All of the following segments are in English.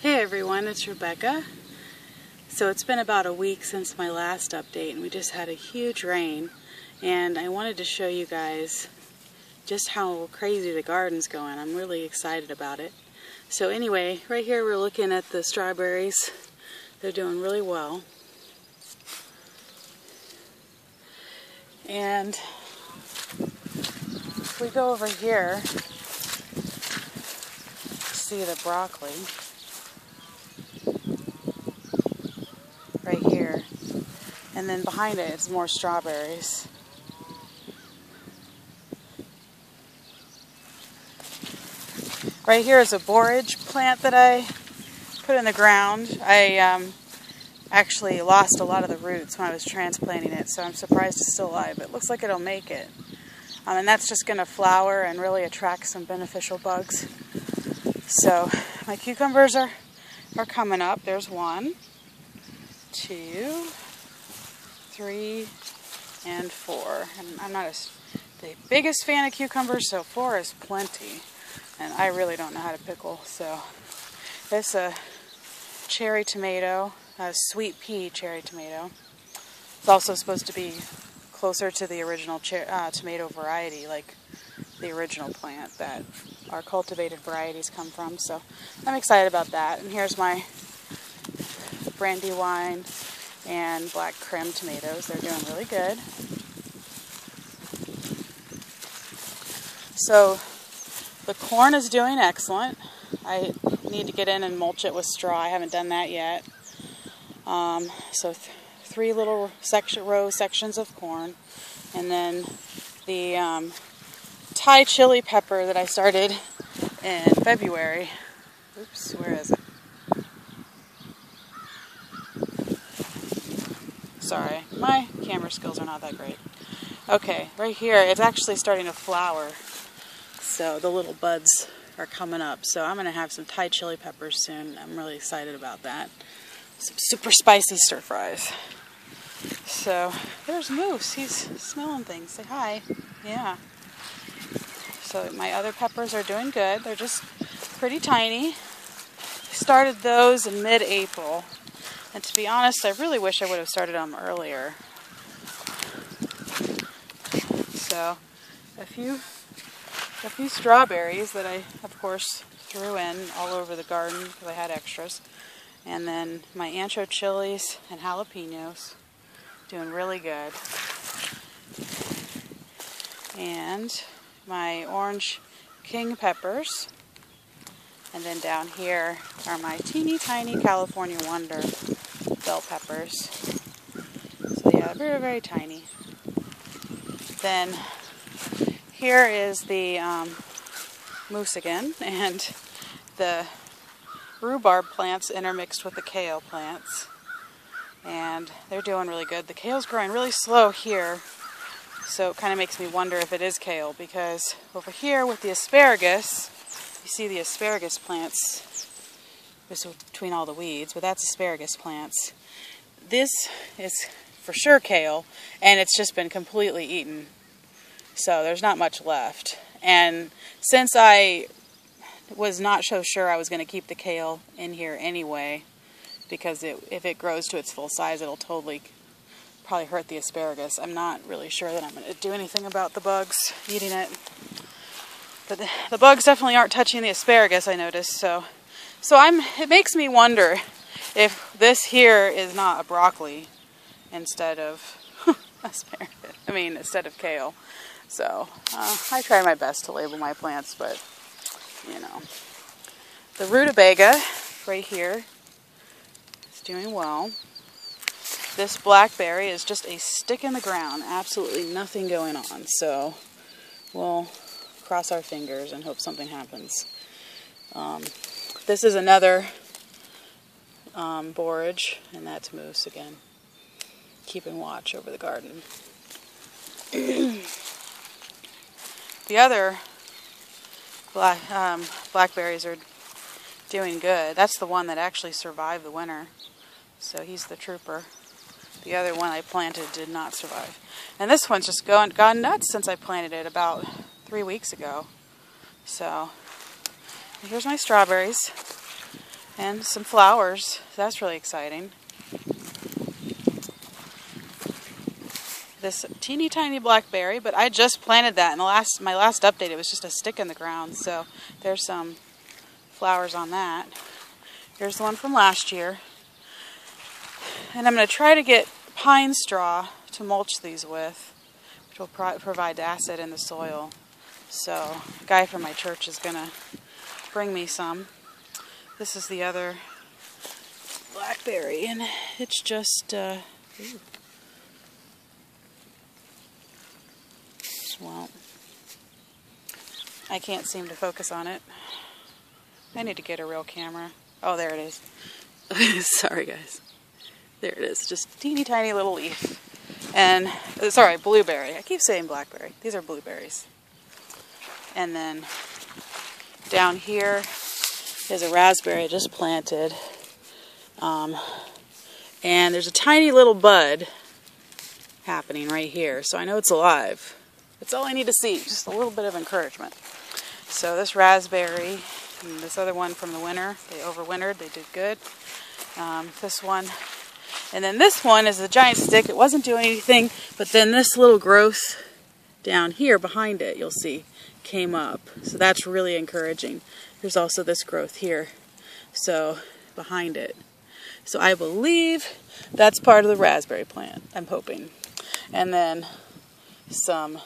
Hey everyone, it's Rebecca. So it's been about a week since my last update and we just had a huge rain, and I wanted to show you guys just how crazy the garden's going. I'm really excited about it. So anyway, right here we're looking at the strawberries. They're doing really well. And if we go over here, see the broccoli right here, and then behind it it's more strawberries. Right here is a borage plant that I put in the ground. I actually lost a lot of the roots when I was transplanting it, so I'm surprised it's still alive. It looks like it'll make it. And that's just going to flower and really attract some beneficial bugs. So my cucumbers are coming up. There's 1, 2, 3, and 4. And I'm not the biggest fan of cucumbers, so 4 is plenty. And I really don't know how to pickle. So this is a cherry tomato, a sweet pea cherry tomato. It's also supposed to be closer to the original tomato variety, like the original plant that our cultivated varieties come from. So I'm excited about that. And here's my brandywine and black creme tomatoes. They're doing really good. So the corn is doing excellent. I need to get in and mulch it with straw. I haven't done that yet. So 3 little row sections of corn, and then the Thai chili pepper that I started in February. Oops, where is it? Sorry, my camera skills are not that great. Okay, right here, it's actually starting to flower. So the little buds are coming up. So I'm going to have some Thai chili peppers soon. I'm really excited about that. Some super spicy stir fries. So there's Moose. He's smelling things. Say hi. Yeah. So my other peppers are doing good. They're just pretty tiny. Started those in mid-April. And to be honest, I really wish I would have started them earlier. So a few strawberries that I, of course, threw in all over the garden because I had extras. And then my ancho chilies and jalapenos, doing really good. And my orange king peppers. And then down here are my teeny tiny California Wonder bell peppers. So yeah, very, very tiny. Then here is the moose again, and the rhubarb plants intermixed with the kale plants. And they're doing really good. The kale's growing really slow here, so it kind of makes me wonder if it is kale, because over here with the asparagus, you see the asparagus plants, this is between all the weeds, but that's asparagus plants. This is for sure kale, and it's just been completely eaten. So there's not much left. And since I was not so sure I was going to keep the kale in here anyway, because if it grows to its full size, it'll probably hurt the asparagus. I'm not really sure that I'm going to do anything about the bugs eating it. But the bugs definitely aren't touching the asparagus, I noticed. So it makes me wonder if this here is not a broccoli instead of asparagus. Instead of kale. So I try my best to label my plants, but you know. The rutabaga right here is doing well. This blackberry is just a stick in the ground, absolutely nothing going on. So we'll cross our fingers and hope something happens. This is another borage, and that's Moose again, keeping watch over the garden. The other blackberries are doing good. That's the one that actually survived the winter. So he's the trooper. The other one I planted did not survive. And this one's just gone nuts since I planted it about 3 weeks ago. So here's my strawberries. And some flowers. That's really exciting. This teeny tiny blackberry, but I just planted that in my last update. It was just a stick in the ground, so there's some flowers on that. Here's the one from last year. And I'm going to try to get pine straw to mulch these with, which will provide acid in the soil. So a guy from my church is going to bring me some. This is the other blackberry, and it's just, well, I can't seem to focus on it. I need to get a real camera. Oh, there it is. Sorry, guys. There it is. Just teeny tiny little leaf. And, sorry, blueberry. I keep saying blackberry. These are blueberries. And then down here is a raspberry I just planted. And there's a tiny little bud happening right here. So I know it's alive. That's all I need to see. Just a little bit of encouragement. So this raspberry and this other one from the winter, they overwintered. They did good. This one. And then this one is a giant stick. It wasn't doing anything. But then this little growth down here behind it, you'll see, came up. So that's really encouraging. There's also this growth here, so behind it. So I believe that's part of the raspberry plant, I'm hoping. And then some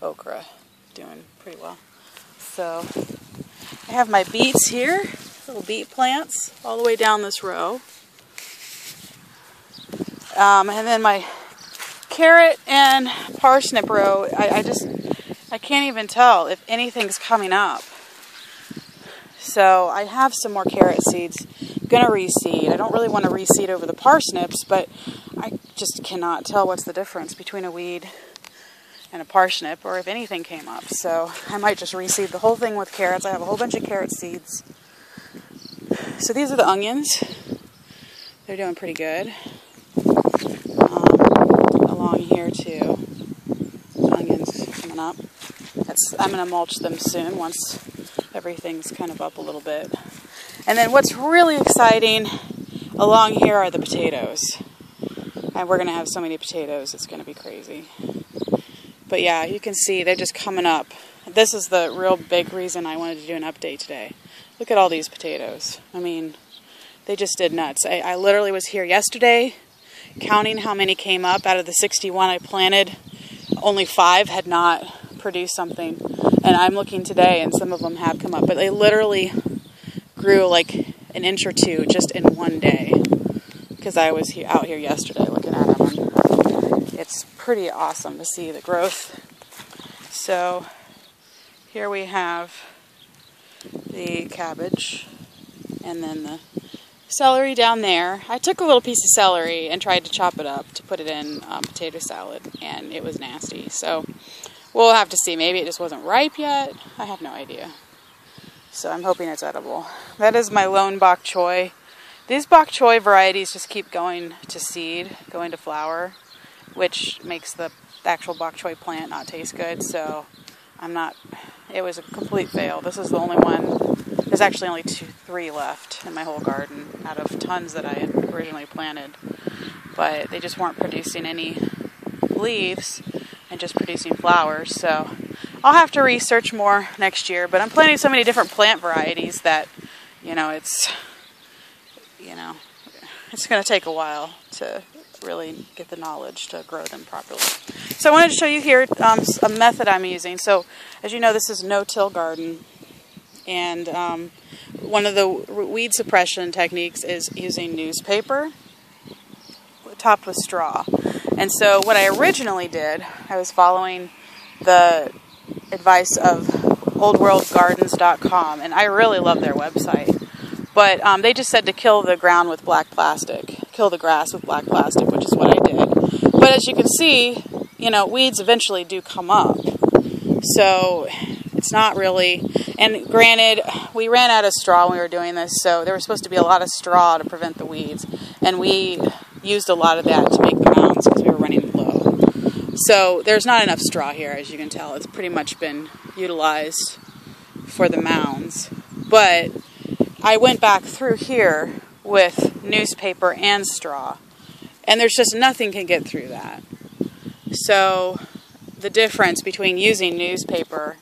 okra, doing pretty well. So I have my beets here, little beet plants, all the way down this row. And then my carrot and parsnip row, I can't even tell if anything's coming up. So I have some more carrot seeds. I'm going to reseed. I don't really want to reseed over the parsnips, but I just cannot tell what's the difference between a weed and a parsnip, or if anything came up. So I might just reseed the whole thing with carrots. I have a whole bunch of carrot seeds. So these are the onions. They're doing pretty good. Along here too. Onions coming up. I'm going to mulch them soon once everything's kind of up a little bit. And then what's really exciting along here are the potatoes. And we're going to have so many potatoes, it's going to be crazy. But yeah, you can see they're just coming up. This is the real big reason I wanted to do an update today. Look at all these potatoes. I mean, they just did nuts. I literally was here yesterday counting how many came up. Out of the 61 I planted, only 5 had not produced something. And I'm looking today and some of them have come up. But they literally grew like an inch or two just in one day. Because I was out here yesterday looking at them. It's pretty awesome to see the growth. So here we have the cabbage and then the celery down there. I took a little piece of celery and tried to chop it up to put it in potato salad, and it was nasty. So we'll have to see. Maybe it just wasn't ripe yet. I have no idea. So I'm hoping it's edible. That is my lone bok choy. These bok choy varieties just keep going to seed, going to flower, which makes the actual bok choy plant not taste good. So it was a complete fail. This is the only one. There's actually only 3 left in my whole garden out of tons that I had originally planted. But they just weren't producing any leaves and just producing flowers. So I'll have to research more next year. But I'm planting so many different plant varieties that, it's going to take a while to really get the knowledge to grow them properly. So I wanted to show you here a method I'm using. So as you know, this is no-till garden. And one of the weed suppression techniques is using newspaper topped with straw. And so what I originally did, I was following the advice of oldworldgardens.com, and I really love their website. But they just said to kill the ground with black plastic, kill the grass with black plastic, which is what I did. But as you can see, weeds eventually do come up. So it's not really, and granted, we ran out of straw when we were doing this, so there was supposed to be a lot of straw to prevent the weeds, and we used a lot of that to make the mounds because we were running low. So there's not enough straw here, as you can tell. It's pretty much been utilized for the mounds. But I went back through here with newspaper and straw, and there's just nothing can get through that. So the difference between using newspaper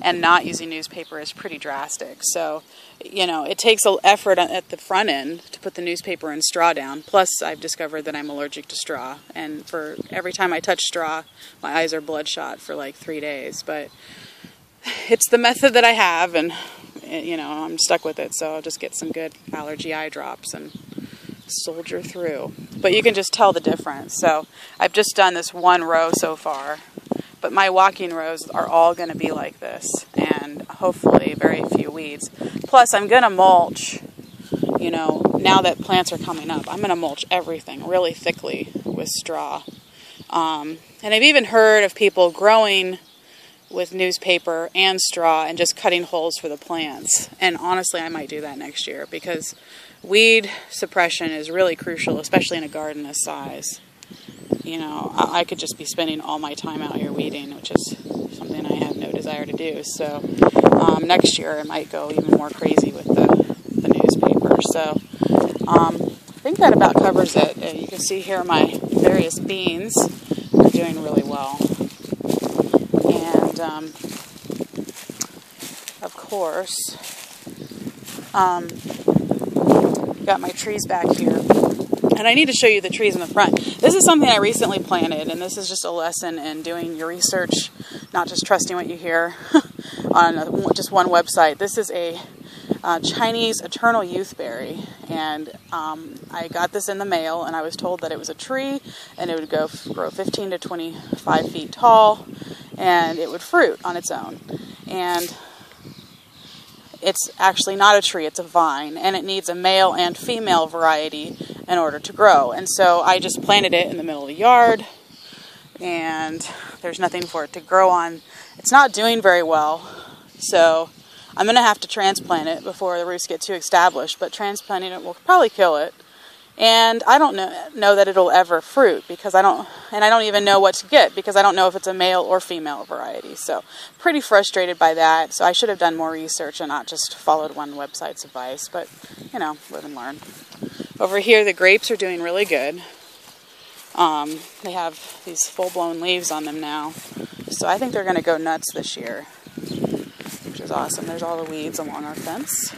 and not using newspaper is pretty drastic. So, you know, it takes an effort at the front end to put the newspaper and straw down. Plus, I've discovered that I'm allergic to straw. And for every time I touch straw, my eyes are bloodshot for like 3 days. But it's the method that I have, and, you know, I'm stuck with it. So I'll just get some good allergy eye drops and soldier through. But you can just tell the difference. So I've just done this one row so far. But my walking rows are all going to be like this, and hopefully very few weeds. Plus, I'm going to mulch, you know, now that plants are coming up, I'm going to mulch everything really thickly with straw. And I've even heard of people growing with newspaper and straw and just cutting holes for the plants. And honestly, I might do that next year, because weed suppression is really crucial, especially in a garden this size. You know, I could just be spending all my time out here weeding, which is something I have no desire to do. So next year I might go even more crazy with the newspaper. So I think that about covers it. You can see here my various beans are doing really well. And of course, got my trees back here. And I need to show you the trees in the front. This is something I recently planted, and this is just a lesson in doing your research, not just trusting what you hear on just one website. This is a Chinese eternal youthberry, and I got this in the mail, and I was told that it was a tree, and it would grow 15 to 25 feet tall, and it would fruit on its own. And it's actually not a tree, it's a vine, and it needs a male and female variety in order to grow. And so I just planted it in the middle of the yard, and there's nothing for it to grow on. It's not doing very well, so I'm going to have to transplant it before the roots get too established, but transplanting it will probably kill it. And I don't know that it'll ever fruit, because I don't even know what to get, because I don't know if it's a male or female variety. So pretty frustrated by that. So I should have done more research and not just followed one website's advice, but you know, live and learn. Over here the grapes are doing really good. They have these full-blown leaves on them now. So I think they're going to go nuts this year, which is awesome. There's all the weeds along our fence.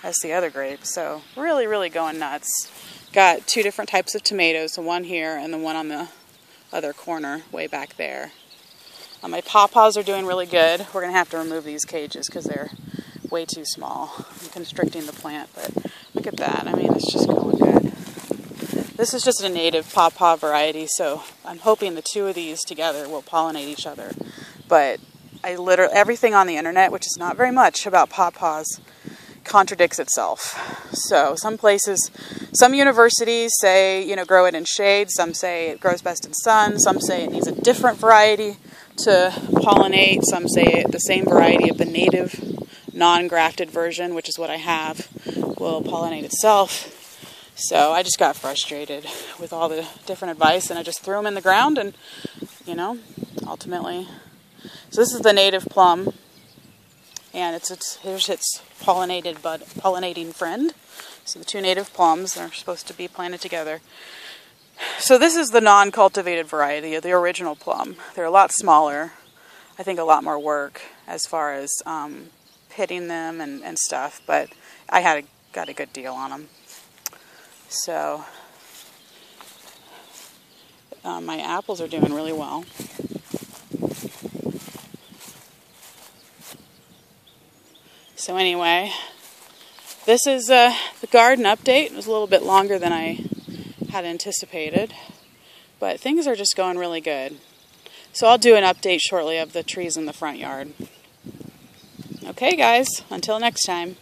That's the other grape, so really, really going nuts. Got 2 different types of tomatoes, the one here and the one on the other corner, way back there. My pawpaws are doing really good. We're going to have to remove these cages because they're way too small. I'm constricting the plant, but look at that. I mean, it's just going good. This is just a native pawpaw variety, so I'm hoping the 2 of these together will pollinate each other. But everything on the internet, which is not very much about pawpaws, contradicts itself. So some universities say, you know, grow it in shade. Some say it grows best in sun. Some say it needs a different variety to pollinate. Some say the same variety of the native non-grafted version, which is what I have, will pollinate itself. So I just got frustrated with all the different advice, and I just threw them in the ground, and, you know, ultimately. So this is the native plum. And here's its pollinating friend. So the 2 native plums are supposed to be planted together. So this is the non-cultivated variety of the original plum. They're a lot smaller. I think a lot more work as far as pitting them and stuff. But I got a good deal on them. So my apples are doing really well. So anyway, this is the garden update. It was a little bit longer than I had anticipated, but things are just going really good. So I'll do an update shortly of the trees in the front yard. Okay guys, until next time.